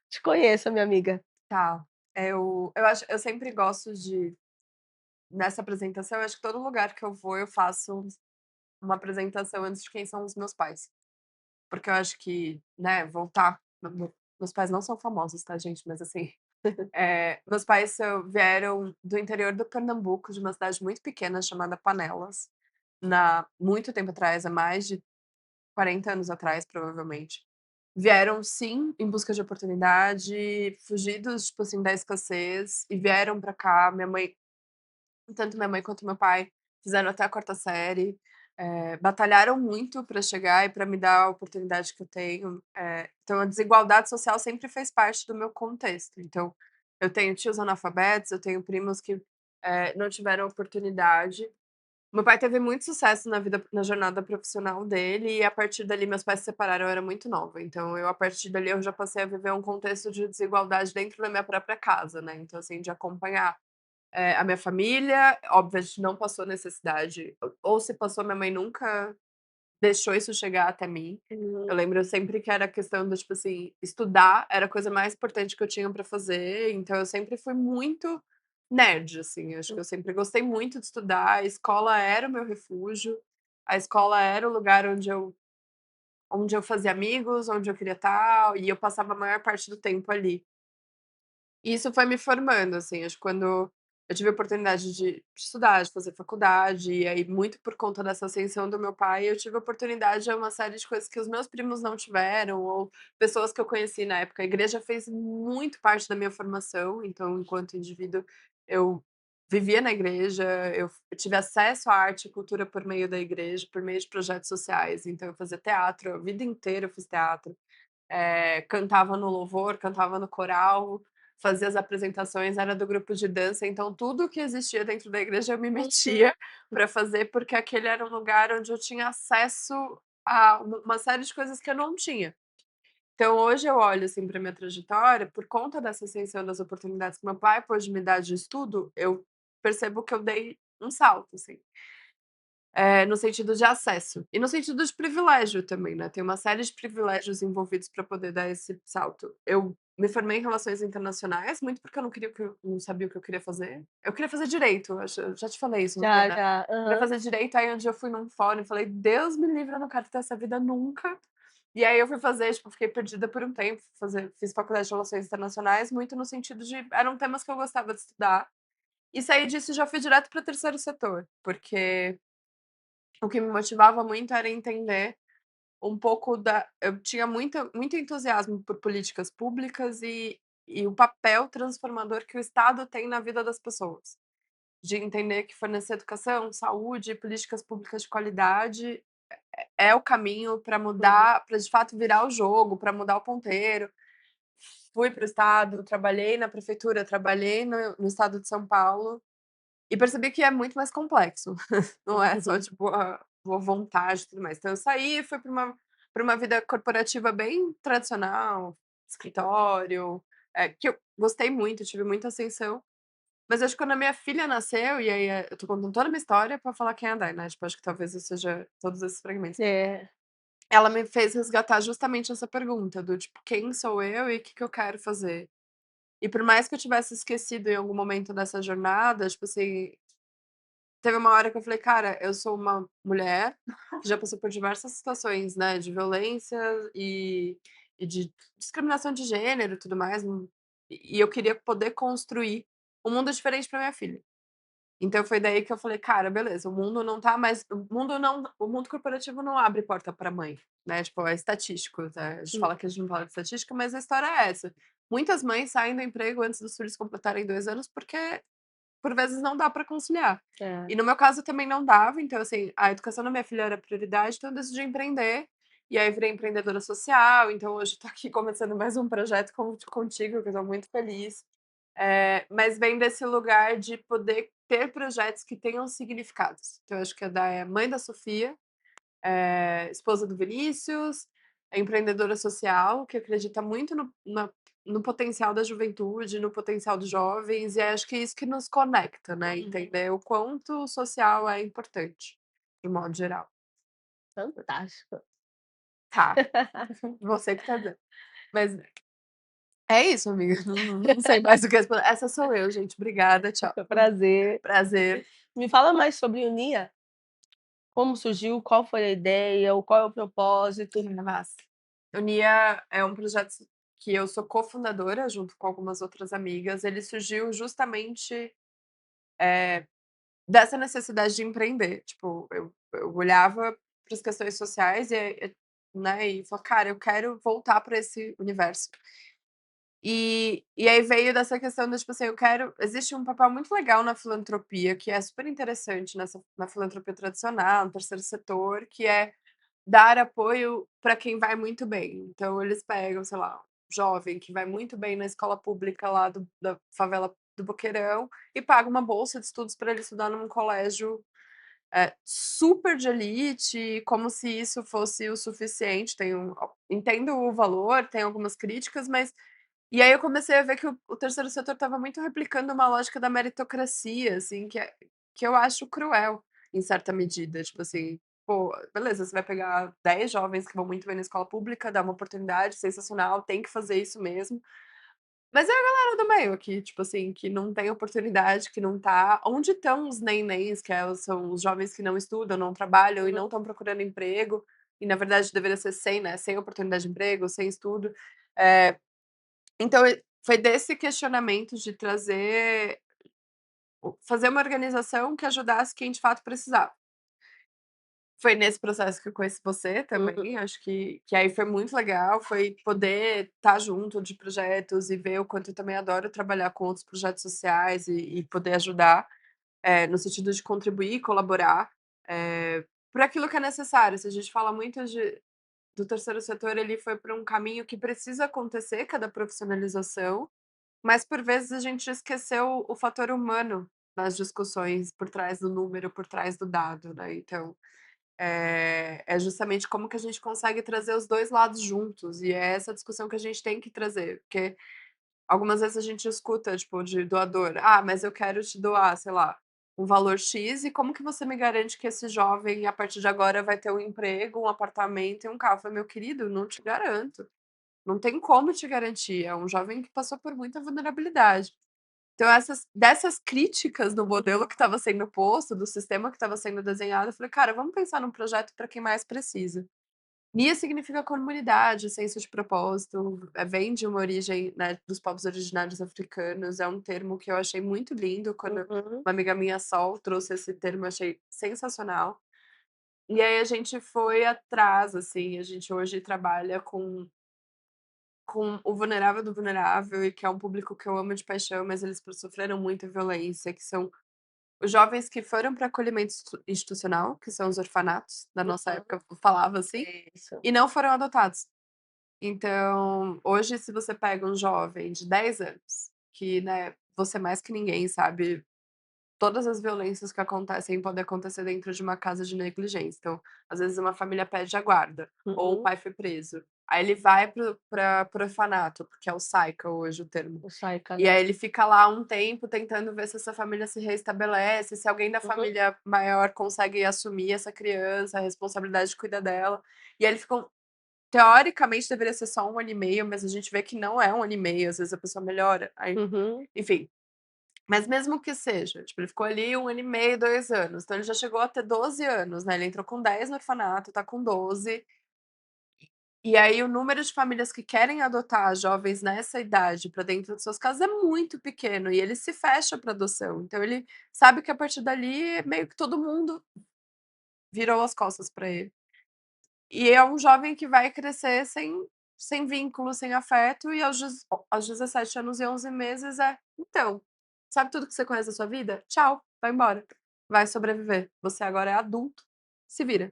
te conheçam, minha amiga. Tá. Eu acho eu sempre gosto de nessa apresentação, eu acho que todo lugar que eu vou, eu faço uma apresentação antes de quem são os meus pais. Porque eu acho que, né, voltar meus pais não são famosos, tá, gente, mas assim, meus pais vieram do interior do Pernambuco, de uma cidade muito pequena chamada Panelas, na muito tempo atrás, há mais de 40 anos atrás, provavelmente. Vieram sim, em busca de oportunidade, fugidos, tipo assim, da escassez, e vieram pra cá. Minha mãe tanto minha mãe quanto meu pai fizeram até a 4ª série, batalharam muito para chegar e para me dar a oportunidade que eu tenho, então a desigualdade social sempre fez parte do meu contexto. Então, eu tenho tios analfabetos, eu tenho primos que, não tiveram oportunidade. Meu pai teve muito sucesso na jornada profissional dele e a partir dali meus pais se separaram, eu era muito nova, então a partir dali eu já passei a viver um contexto de desigualdade dentro da minha própria casa, né, então assim, de acompanhar a minha família, óbvio, a gente não passou necessidade, ou se passou, minha mãe nunca deixou isso chegar até mim. Eu Uhum. lembro sempre que era questão do, tipo assim, estudar era a coisa mais importante que eu tinha pra fazer, então eu sempre fui muito nerd, assim, acho que eu sempre gostei muito de estudar, a escola era o meu refúgio, a escola era o lugar onde eu fazia amigos, onde eu queria estar, e eu passava a maior parte do tempo ali. E isso foi me formando, assim, acho que quando eu tive a oportunidade de estudar, de fazer faculdade, e aí muito por conta dessa ascensão do meu pai, eu tive a oportunidade a uma série de coisas que os meus primos não tiveram, ou pessoas que eu conheci na época. A igreja fez muito parte da minha formação, então, enquanto indivíduo, eu vivia na igreja, eu tive acesso à arte e cultura por meio da igreja, por meio de projetos sociais, então eu fazia teatro, a vida inteira eu fiz teatro. Cantava no louvor, cantava no coral, fazia as apresentações, era do grupo de dança, então tudo que existia dentro da igreja eu me metia para fazer, porque aquele era um lugar onde eu tinha acesso a uma série de coisas que eu não tinha. Então hoje eu olho, assim, para minha trajetória, por conta dessa ascensão das oportunidades que meu pai pôde me dar de estudo, eu percebo que eu dei um salto, assim. No sentido de acesso. E no sentido de privilégio também, né, tem uma série de privilégios envolvidos para poder dar esse salto. Eu me formei em relações internacionais, muito porque eu não sabia o que eu queria fazer. Eu queria fazer direito, acho eu já te falei isso, não falei, Já, né. já. Queria Aham. fazer direito, aí um dia eu fui num fórum e falei: "Deus me livre, eu não quero ter essa vida nunca". E aí eu fui fazer, tipo, fiquei perdida por um tempo, fiz faculdade de relações internacionais, muito no sentido de eram temas que eu gostava de estudar, e saí disso e já fui direto para o terceiro setor, porque o que me motivava muito era entender um pouco da eu tinha muito entusiasmo por políticas públicas e o papel transformador que o Estado tem na vida das pessoas. De entender que fornecer educação, saúde, políticas públicas de qualidade é o caminho para Uhum. mudar, para de fato virar o jogo, para mudar o ponteiro. Fui para o estado, trabalhei na prefeitura, trabalhei no estado de São Paulo e percebi que é muito mais complexo. Não é só, tipo, a vontade e tudo mais. Então eu saí e fui para uma vida corporativa bem tradicional, escritório, que eu gostei muito, tive muita ascensão, mas acho que quando a minha filha nasceu, e aí, eu tô contando toda a minha história pra falar quem é a Dai, né, tipo, acho que talvez eu seja todos esses fragmentos. É. Ela me fez resgatar justamente essa pergunta do tipo: "Quem sou eu e o que que eu quero fazer?". E por mais que eu tivesse esquecido em algum momento dessa jornada, tipo assim, teve uma hora que eu falei: "Cara, eu sou uma mulher que já passou por diversas situações, né, de violência e de discriminação de gênero e tudo mais, e eu queria poder construir um mundo diferente para minha filha". Então foi daí que eu falei: "Cara, beleza, o mundo corporativo não abre porta para mãe", né, tipo, é estatístico, a gente Hum. fala que a gente não fala de estatística, mas a história é essa. Muitas mães saem do emprego antes dos filhos completarem 2 anos, porque por vezes não dá para conciliar. É. E no meu caso também não dava, então assim, a educação da minha filha era prioridade, então eu decidi empreender, e aí virei empreendedora social, então hoje estou aqui começando mais um projeto contigo, que eu estou muito feliz. Mas vem desse lugar de poder ter projetos que tenham significados. Então eu acho que a Day é mãe da Sofia, esposa do Vinícius, é empreendedora social, que acredita muito no potencial da juventude, no potencial dos jovens, e acho que é isso que nos conecta, né, Uhum. entender o quanto o social é importante, de modo geral. Fantástico. Tá, você que tá dizendo. Mas é isso, amiga, não sei mais o que responder. Essa sou eu, gente. Obrigada, tchau. Foi um prazer. Prazer. Me fala mais sobre Unia. Como surgiu? Qual foi a ideia? Qual é o propósito? Massa. Unia é um projeto que eu sou cofundadora, junto com algumas outras amigas. Ele surgiu justamente, dessa necessidade de empreender. Tipo, eu olhava para as questões sociais né, e falava: "Cara, eu quero voltar para esse universo". E aí veio dessa questão do tipo assim, eu quero existe um papel muito legal na filantropia, que é super interessante na filantropia tradicional, no terceiro setor, que é dar apoio para quem vai muito bem. Então eles pegam, sei lá, um jovem que vai muito bem na escola pública lá da favela do Boqueirão e paga uma bolsa de estudos para ele estudar num colégio, super de elite, como se isso fosse o suficiente. Entendo o valor, tem algumas críticas, mas e aí eu comecei a ver que o terceiro setor estava muito replicando uma lógica da meritocracia, assim, que eu acho cruel, em certa medida. Tipo assim, pô, beleza, você vai pegar 10 jovens que vão muito bem na escola pública, dar uma oportunidade sensacional, tem que fazer isso mesmo. Mas é a galera do meio aqui, tipo assim, que não tem oportunidade, que não tá onde estão os nenéns, são os jovens que não estudam, não trabalham e Uhum. não estão procurando emprego, e na verdade deveria ser sem, né, sem oportunidade de emprego, sem estudo. Eh então, foi desse questionamento de fazer uma organização que ajudasse quem de fato precisava. Foi nesse processo que eu conheci você Uhum. também, acho que aí foi muito legal, foi poder estar junto de projetos e ver o quanto eu também adoro trabalhar com outros projetos sociais e poder ajudar, no sentido de contribuir, colaborar, por aquilo que é necessário. Se a gente fala muito do terceiro setor, ele foi para um caminho que precisa acontecer, que é da profissionalização, mas por vezes a gente esqueceu o fator humano nas discussões por trás do número, por trás do dado, né, então, é justamente como que a gente consegue trazer os 2 lados juntos, e é essa discussão que a gente tem que trazer, porque algumas vezes a gente escuta, tipo, de doador: "Ah, mas eu quero te doar, sei lá, um valor X e como que você me garante que esse jovem, a partir de agora, vai ter um emprego, um apartamento e um carro? Eu falei: "Meu querido, não te garanto, não tem como te garantir, é um jovem que passou por muita vulnerabilidade". Então essas dessas críticas do modelo que estava sendo posto, do sistema que estava sendo desenhado, eu falei: "Cara, vamos pensar num projeto para quem mais precisa". MIA significa comunidade, senso de propósito, vem de uma origem, né, dos povos originários africanos, é um termo que eu achei muito lindo, quando Uhum, uma amiga minha, Sol, trouxe esse termo, eu achei sensacional. E aí a gente foi atrás, assim, a gente hoje trabalha com o vulnerável do vulnerável e que é um público que eu amo de paixão, mas eles sofreram muita violência, que são os jovens que foram para acolhimento institucional, que são os orfanatos, da nossa uhum. época falava assim, Isso. e não foram adotados. Então, hoje se você pega um jovem de 10 anos, que, né, você mais que ninguém sabe todas as violências que acontecem podem acontecer dentro de uma casa de negligência. Então, às vezes uma família pede a guarda, ou o Uhum. pai foi preso. Aí ele vai para o orfanato, porque é o SAICA hoje o termo. O Saika, E né. aí ele fica lá um tempo tentando ver se essa família se reestabelece, se alguém da Uhum, família maior consegue assumir essa criança, a responsabilidade de cuidar dela. E aí ele ficam teoricamente deveria ser só 1 ano e meio, mas a gente vê que não é 1 ano e meio, às vezes a pessoa melhora, aí uhum, enfim. Mas mesmo que seja, tipo, ele ficou ali 1 ano e meio, 2 anos, então ele já chegou a ter 12 anos, né, ele entrou com 10 no orfanato, tá com 12. E aí o número de famílias que querem adotar jovens nessa idade para dentro de suas casas é muito pequeno e ele se fecha para adoção. Então ele sabe que a partir dali meio que todo mundo virou as costas para ele. E é um jovem que vai crescer sem vínculo, sem afeto e aos 17 anos e 11 meses "Então, sabe tudo que você conhece da sua vida? Tchau, vai embora. Vai sobreviver. Você agora é adulto, se vira".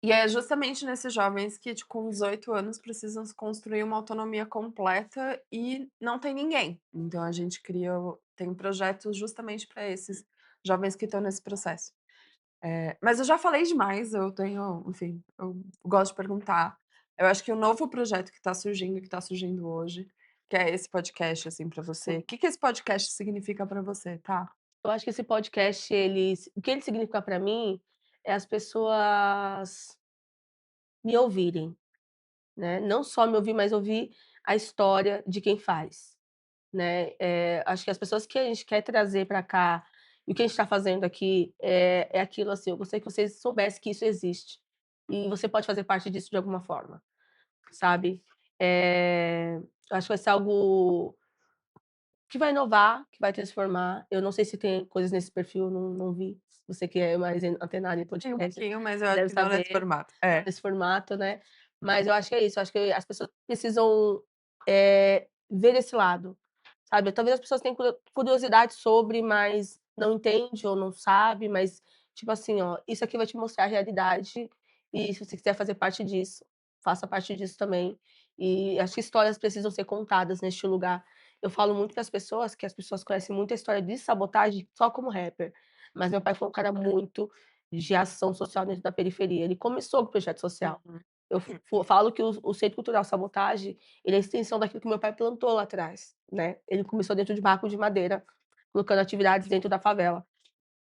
E é justamente nesses jovens que, tipo, com 18 anos precisam se construir uma autonomia completa e não tem ninguém. Então a gente tem projetos justamente para esses jovens que estão nesse processo. Mas eu já falei demais, eu tenho enfim, eu gosto de perguntar. Eu acho que o novo projeto que está surgindo hoje, que é esse podcast, assim, para você, sim. o que que esse podcast significa para você, tá? Eu acho que esse podcast, o que ele significa pra mim, é as pessoas me ouvirem, né, não só me ouvir, mas ouvir a história de quem faz, né. Acho que as pessoas que a gente quer trazer pra cá, e o que a gente tá fazendo aqui, é aquilo, assim, eu gostaria que vocês soubessem que isso existe, e você pode fazer parte disso de alguma forma, sabe. Eu acho que vai ser algo que vai inovar, que vai transformar. Eu não sei se tem coisas nesse perfil, não vi. Você que é mais antenado em Tem um podcast, pouquinho, mas eu acho deve que não nesse saber formato. É. nesse formato, né. Mas eu acho que é isso, eu acho que as pessoas precisam, ver esse lado, sabe. Talvez as pessoas tenham curiosidade sobre, mas não entende ou não sabe, mas, tipo assim, ó, isso aqui vai te mostrar a realidade, e se você quiser fazer parte disso, faça parte disso também. E acho que histórias precisam ser contadas neste lugar. Eu falo muito para as pessoas que as pessoas conhecem muito a história de Sabotagem só como rapper, mas meu pai foi um cara muito de ação social dentro da periferia. Ele começou com projeto social. Uhum. Eu falo que o Centro Cultural Sabotagem, ele é a extensão daquilo que meu pai plantou lá atrás, né. Ele começou dentro de barco de madeira, colocando atividades dentro da favela.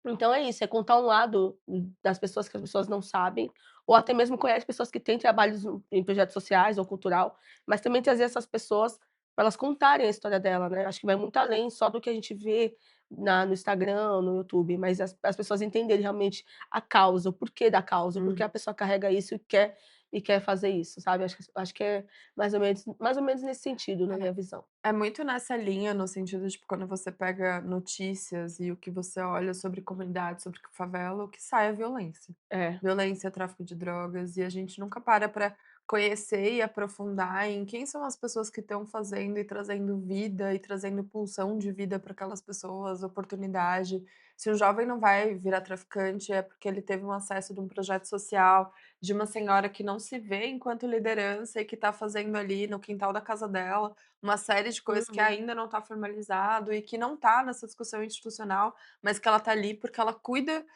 Então é isso, é contar um lado das pessoas que as pessoas não sabem, ou até mesmo conhece pessoas que têm trabalhos em projetos sociais ou cultural, mas também trazer essas pessoas para elas contarem a história dela, né. Acho que vai muito além só do que a gente vê no Instagram, no YouTube, mas as pessoas entenderem realmente a causa, o porquê da causa, o porquê a Uhum. pessoa carrega isso e quer fazer isso, sabe. Acho que é mais ou menos nesse sentido, na minha visão. É muito nessa linha, no sentido de, tipo, quando você pega notícias e o que você olha sobre comunidade, sobre favela, o que sai é violência. É. Violência, tráfico de drogas, e a gente nunca para pra conhecer e aprofundar em quem são as pessoas que estão fazendo e trazendo vida e trazendo pulsão de vida para aquelas pessoas, oportunidade. Se o jovem não vai virar traficante, é porque ele teve um acesso de um projeto social, de uma senhora que não se vê enquanto liderança e que está fazendo ali no quintal da casa dela uma série de coisas que Uhum, ainda não está formalizado e que não está nessa discussão institucional, mas que ela está ali porque ela cuida,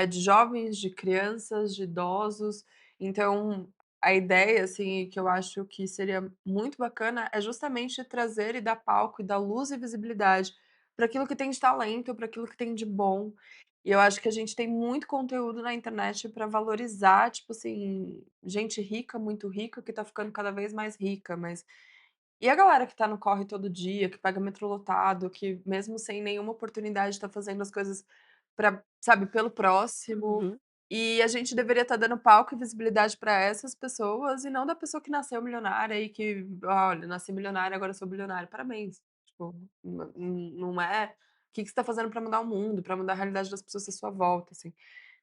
de jovens, de crianças, de idosos. Então, a ideia, assim, que eu acho que seria muito bacana é justamente trazer e dar palco e dar luz e visibilidade para aquilo que tem de talento, para aquilo que tem de bom. E eu acho que a gente tem muito conteúdo na internet para valorizar, tipo assim, gente rica, muito rica, que tá ficando cada vez mais rica, mas e a galera que tá no corre todo dia, que pega metrô lotado, que mesmo sem nenhuma oportunidade tá fazendo as coisas pra, sabe, pelo próximo. Uhum. E a gente deveria estar dando palco e visibilidade pra essas pessoas e não da pessoa que nasceu milionária e que: "Olha, nasci milionária, agora sou bilionário". Parabéns. Tipo, não é o que que você tá fazendo pra mudar o mundo, pra mudar a realidade das pessoas à sua volta, assim.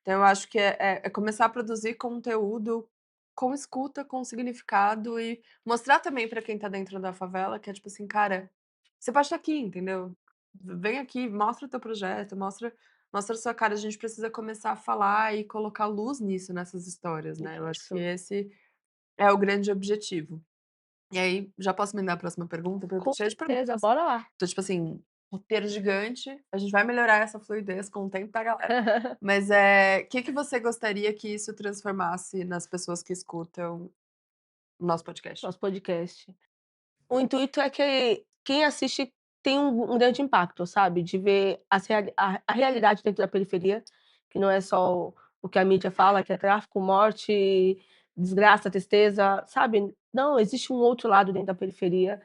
Então eu acho que é começar a produzir conteúdo com escuta, com significado e mostrar também pra quem tá dentro da favela que é tipo assim: "Cara, você pode estar aqui, entendeu? Vem aqui, mostra o teu projeto, mostra a sua cara". A gente precisa começar a falar e colocar luz nisso, nessas histórias, né. Eu acho que Isso. esse é o grande objetivo. E aí, já posso emendar a próxima pergunta? Porque eu tô Com cheia de certeza, perguntas. bora lá. Tô, tipo assim, roteiro gigante, a gente vai melhorar essa fluidez com o tempo da galera. Mas, que você gostaria que isso transformasse nas pessoas que escutam o nosso podcast? Nosso podcast. O intuito é que quem assiste tem um grande impacto, sabe, de ver a realidade dentro da periferia, que não é só o que a mídia fala, que é tráfico, morte, desgraça, tristeza, sabe. Não, existe um outro lado dentro da periferia,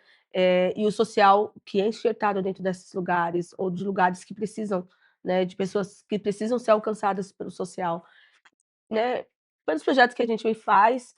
e o social que é enxertado dentro desses lugares, ou de lugares que precisam, né, de pessoas que precisam ser alcançadas pelo social. Né, pelos projetos que a gente faz,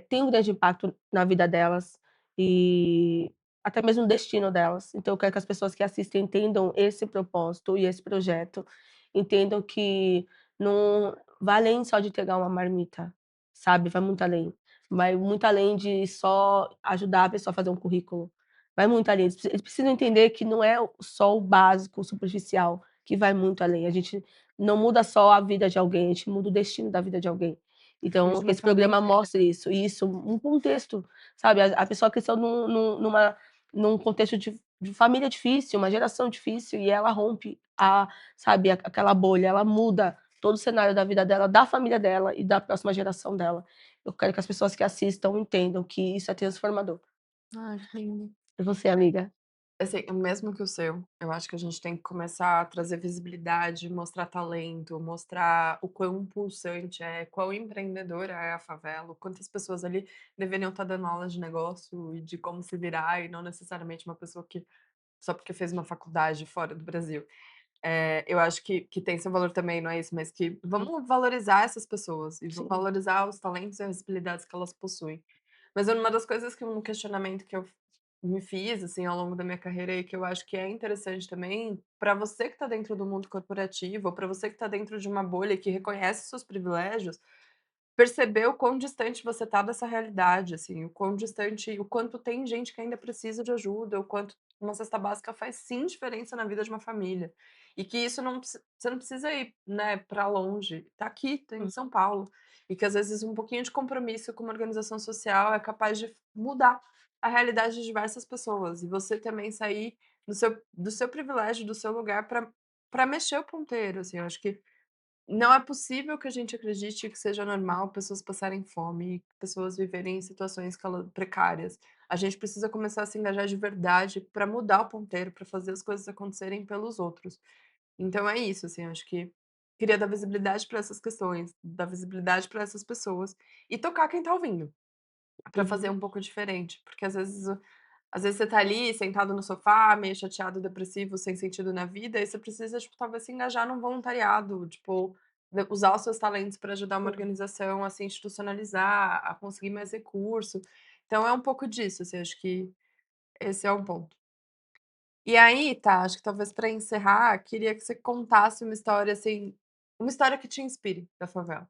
tem um grande impacto na vida delas, e até mesmo no destino delas. Então eu quero que as pessoas que assistem entendam esse propósito e esse projeto, entendam que não vai além só de entregar uma marmita, sabe, vai muito além. Vai muito além de só ajudar a pessoa a fazer um currículo, vai muito além. Eles precisam entender que não é só o básico, o superficial, que vai muito além. A gente não muda só a vida de alguém, a gente muda o destino da vida de alguém. Então, De que uma esse programa família. mostre isso, um contexto, sabe, a pessoa cresceu num contexto de família difícil, uma geração difícil, e ela rompe sabe, aquela bolha, ela muda todo o cenário da vida dela, da família dela e da próxima geração dela. Eu quero que as pessoas que assistam entendam que isso é transformador. Ai, que lindo. E você, amiga? Assim, o mesmo que o seu, eu acho que a gente tem que começar a trazer visibilidade, mostrar talento, mostrar o quão pulsante é, quão empreendedora é a favela, quantas pessoas ali deveriam estar dando aulas de negócio e de como se virar, e não necessariamente uma pessoa que só porque fez uma faculdade fora do Brasil. Eu acho que tem seu valor também, não é isso, mas que Hum, vamos valorizar essas pessoas e sim. valorizar os talentos e as habilidades que elas possuem. Mas uma das coisas que um questionamento que eu me fiz, assim, ao longo da minha carreira e que eu acho que é interessante também, para você que está dentro do mundo corporativo, ou para você que está dentro de uma bolha que reconhece seus privilégios, perceber o quão distante você tá dessa realidade, assim, o quão distante o quanto tem gente que ainda precisa de ajuda, o quanto uma cesta básica faz sim diferença na vida de uma família. E que isso não você não precisa ir, né, pra longe, tá aqui, tá em Hum, São Paulo. E que às vezes um pouquinho de compromisso com uma organização social é capaz de mudar a realidade de diversas pessoas. E você também sair do seu privilégio, do seu lugar para mexer o ponteiro, assim, eu acho que não é possível que a gente acredite que seja normal pessoas passarem fome, pessoas viverem em situações precárias. A gente precisa começar a se engajar de verdade para mudar o ponteiro, para fazer as coisas acontecerem pelos outros. Então é isso, assim, eu acho que queria dar visibilidade para essas questões, dar visibilidade para essas pessoas e tocar quem tá ouvindo, para fazer uhum. um pouco diferente, porque às vezes você tá ali sentado no sofá, meio chateado, depressivo, sem sentido na vida, e você precisa, tipo, talvez se engajar num voluntariado, tipo, usar os seus talentos para ajudar uma Sim. organização a se institucionalizar, a conseguir mais recurso. Então é um pouco disso, assim, acho que esse é um ponto. E aí, tá, acho que talvez para encerrar, queria que você contasse uma história, assim, uma história que te inspire da favela.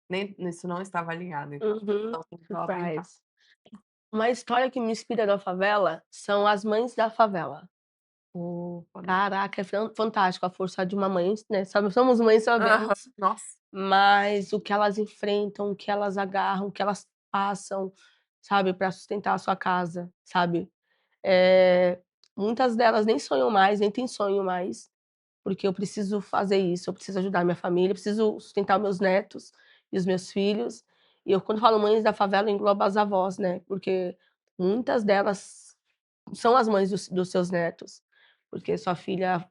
Nem isso não estava alinhado, então Uhum. só apertar. Surprise. Uma história que me inspira da favela são as mães da favela. Foda. Caraca, é fantástico a força de uma mãe, né, somos mães, Aham. sabemos, Nossa. mas o que elas enfrentam, o que elas agarram, o que elas passam, sabe, para sustentar a sua casa, sabe. Muitas delas nem sonham mais, nem têm sonho mais, porque eu preciso fazer isso, eu preciso ajudar minha família, eu preciso sustentar meus netos e os meus filhos. E eu quando falo mães da favela, engloba as avós, né, porque muitas delas são as mães dos seus netos. porque sua filha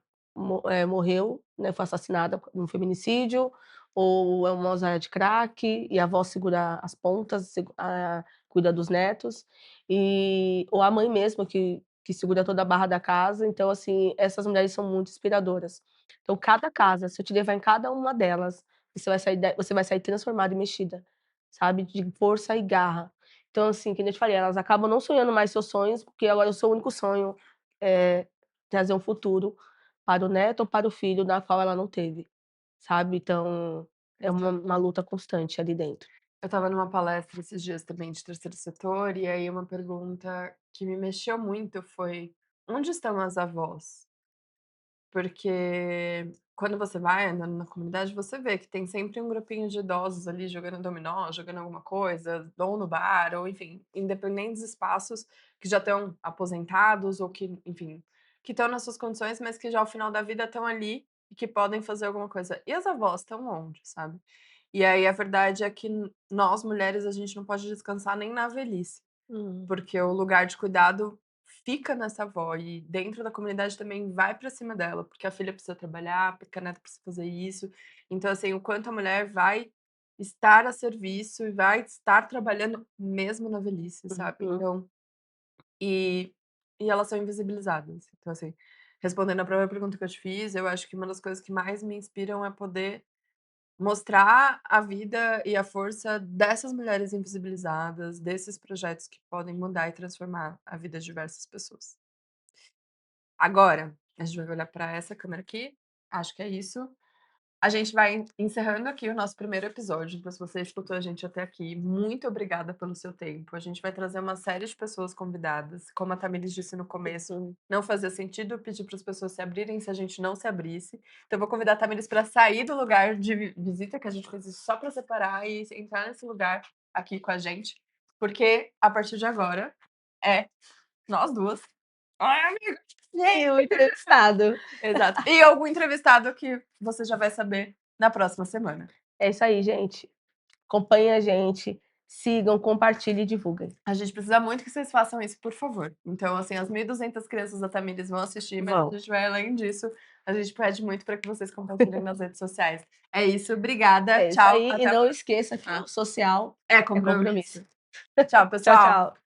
morreu, né, foi assassinada num feminicídio, ou é uma usuária de crack, e a avó segura as pontas, cuida dos netos, ou a mãe mesmo que segura toda a barra da casa. Então, assim, essas mulheres são muito inspiradoras. Então, cada casa, se eu te levar em cada uma delas, você vai sair transformada e mexida, sabe, de força e garra. Então, assim, que nem eu te falei, elas acabam não sonhando mais seus sonhos, porque agora o seu único sonho é trazer um futuro para o neto ou para o filho da qual ela não teve, sabe. Então, é Exato. uma luta constante ali dentro. Eu estava numa palestra esses dias também de terceiro setor, e aí uma pergunta que me mexeu muito foi: "Onde estão as avós?". Porque quando você vai andando na comunidade, você vê que tem sempre um grupinho de idosos ali jogando dominó, jogando alguma coisa, ou no bar, ou enfim, independentes espaços que já estão aposentados ou que, enfim, que estão nas suas condições, mas que já ao final da vida estão ali e que podem fazer alguma coisa. E as avós estão onde, sabe? E aí a verdade é que nós mulheres a gente não pode descansar nem na velhice. Hum. Porque o lugar de cuidado fica nessa avó e dentro da comunidade também vai pra cima dela, porque a filha precisa trabalhar, porque a neta precisa fazer isso. Então, assim, o quanto a mulher vai estar a serviço e vai estar trabalhando mesmo na velhice, sabe. Uhum. Então e e elas são invisibilizadas. Então, assim, respondendo a própria pergunta que eu te fiz, eu acho que uma das coisas que mais me inspiram é poder mostrar a vida e a força dessas mulheres invisibilizadas, desses projetos que podem mudar e transformar a vida de diversas pessoas. Agora, a gente vai olhar para essa câmera aqui, acho que é isso. A gente vai encerrando aqui o nosso primeiro episódio. Então, se você escutou a gente até aqui, muito obrigada pelo seu tempo. A gente vai trazer uma série de pessoas convidadas. Como a Tamiris disse no começo, Uhum. não fazia sentido pedir para as pessoas se abrirem se a gente não se abrisse. Então, eu vou convidar a Tamiris para sair do lugar de visita, que a gente fez isso só para separar, e entrar nesse lugar aqui com a gente. Porque a partir de agora é nós duas. Ai, amiga! E o entrevistado. Exato. E algum entrevistado que você já vai saber na próxima semana. É isso aí, gente. Acompanhem a gente, sigam, compartilhem e divulguem. A gente precisa muito que vocês façam isso, por favor. Então, assim, as 1.200 crianças da Tamires vão assistir, mas Vão. a gente vai além disso. A gente pede muito para que vocês compartilhem nas redes sociais. É isso, obrigada, É isso tchau, aí, e até a não próxima. esqueça que o social É é compromisso. compromisso. Tchau, Tchau, pessoal. tchau.